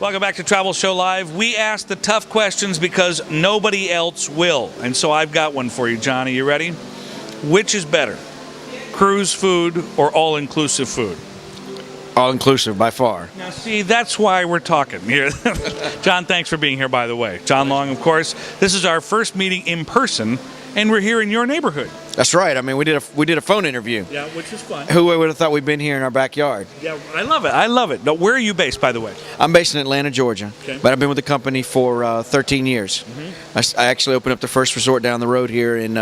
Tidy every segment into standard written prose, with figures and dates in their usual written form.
Welcome back to Travel Show Live. We ask the tough questions because nobody else will. And so I've got one for you, Johnny. You ready? Which is better, cruise food or all-inclusive food? All-inclusive, by far. Now, see, that's why we're talking here. John, thanks for being here, by the way. John Long, of course. This is our first meeting in person, and we're here in your neighborhood. That's right. I mean, we did a phone interview. Yeah, which is fun. Who would have thought we'd been here in our backyard? Yeah, I love it. I love it. Now, where are you based, by the way? I'm based in Atlanta, Georgia, okay. But I've been with the company for 13 years. Mm-hmm. I actually opened up the first resort down the road here in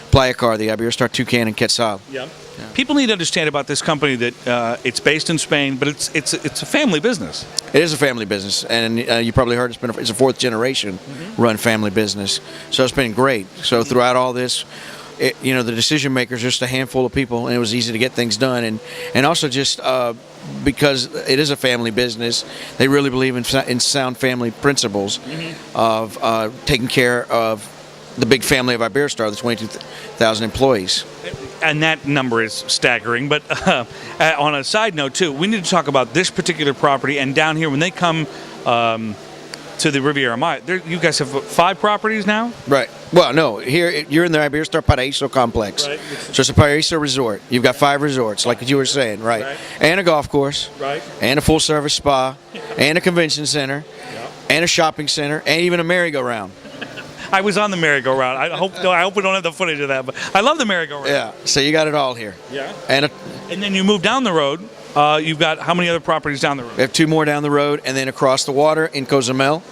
Playa Car, the Iberostar Toucan in Quetzal. Yeah. People need to understand about this company that it's based in Spain, but it's a family business. It is a family business, and you probably heard it's a fourth generation run family business. So it's been great. So throughout all this, the decision makers are just a handful of people, and it was easy to get things done. And also just because it is a family business, they really believe in sound family principles of taking care of the big family of Iberostar, the 22,000 employees. And that number is staggering. But on a side note, too, we need to talk about this particular property. And down here, when they come to the Riviera Maya, you guys have 5 properties now? Right. Well, no. Here, you're in the Iberostar Paraíso complex. Right. So it's a Paraíso resort. You've got 5 resorts, like you were saying, right? And a golf course. Right. And a full-service spa. And a convention center. And a shopping center. And even a merry-go-round. I was on the merry-go-round. I hope we don't have the footage of that, but I love the merry-go-round. Yeah, so you got it all here. Yeah. And then you move down the road. You've got how many other properties down the road? We have 2 more down the road, and then across the water in Cozumel,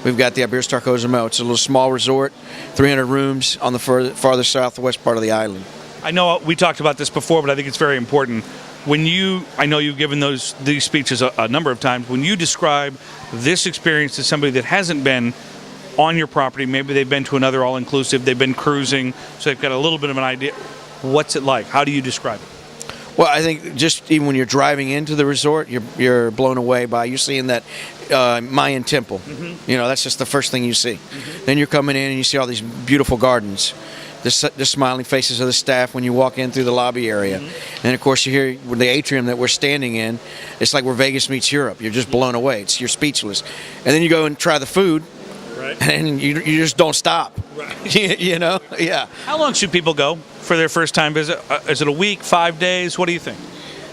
we've got the Iberostar Cozumel. It's a little small resort, 300 rooms on the farther southwest part of the island. I know we talked about this before, but I think it's very important. I know you've given these speeches a number of times. When you describe this experience to somebody that hasn't been on your property, maybe they've been to another all-inclusive, they've been cruising, so they've got a little bit of an idea. What's it like? How do you describe it? Well, I think just even when you're driving into the resort, you're blown away by you're seeing that Mayan temple. That's just the first thing you see. Then you're coming in and you see all these beautiful gardens. The smiling faces of the staff when you walk in through the lobby area. And of course you hear the atrium that we're standing in. It's like where Vegas meets Europe. You're just blown away. You're speechless. And then you go and try the food. Right. And you just don't stop. Right. Yeah. How long should people go for their first time visit? Is it a week, 5 days? What do you think?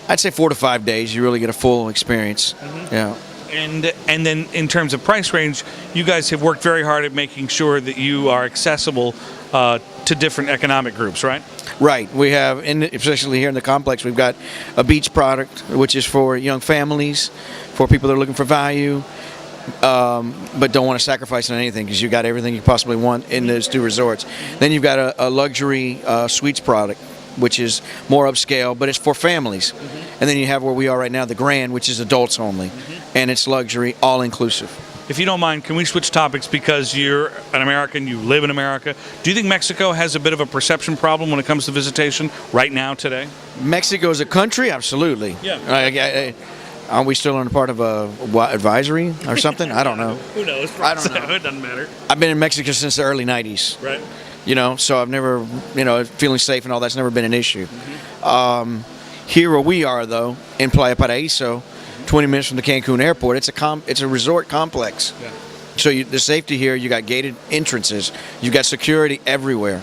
I'd say 4 to 5 days. You really get a full experience. Yeah. And then in terms of price range, you guys have worked very hard at making sure that you are accessible to different economic groups, right? Right. We have, especially here in the complex, we've got a beach product, which is for young families, for people that are looking for value. But don't want to sacrifice on anything because you've got everything you possibly want in those 2 resorts. Then you've got a luxury suites product, which is more upscale, but it's for families. And then you have where we are right now, the Grand, which is adults only, and it's luxury, all-inclusive. If you don't mind, can we switch topics because you're an American, you live in America. Do you think Mexico has a bit of a perception problem when it comes to visitation right now, today? Mexico is a country? Absolutely. Yeah. Aren't we still on a part of a advisory or something? I don't know. Who knows? I don't know. It doesn't matter. I've been in Mexico since the early 90s. Right. So I've never, feeling safe and all that's never been an issue. Here where we are, though, in Playa Paraíso, 20 minutes from the Cancun airport, it's a resort complex. Yeah. So the safety here, you got gated entrances. You got security everywhere.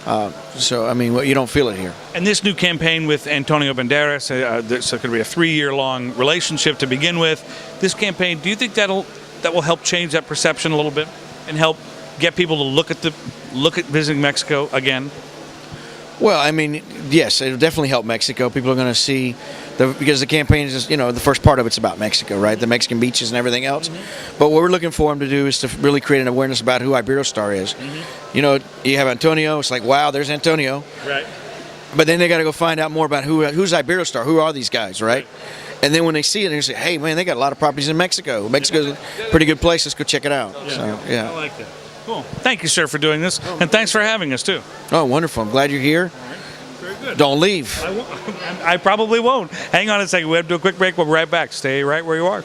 You don't feel it here. And this new campaign with Antonio Banderas, it's going to be a 3-year-long relationship to begin with. This campaign, do you think that will help change that perception a little bit and help get people to look at visiting Mexico again? Well, I mean, yes, it'll definitely help Mexico. People are going to see, because the campaign is just, the first part of it's about Mexico, right? The Mexican beaches and everything else. But what we're looking for them to do is to really create an awareness about who Iberostar is. You have Antonio, it's like, wow, there's Antonio. Right. But then they got to go find out more about who's Iberostar, who are these guys, right? And then when they see it, they say, hey, man, they got a lot of properties in Mexico. Mexico's a pretty good place. Let's go check it out. I like that. Cool. Thank you, sir, for doing this, and thanks for having us, too. Oh, wonderful. I'm glad you're here. All right. Very good. Don't leave. I probably won't. Hang on a second. We have to do a quick break. We'll be right back. Stay right where you are.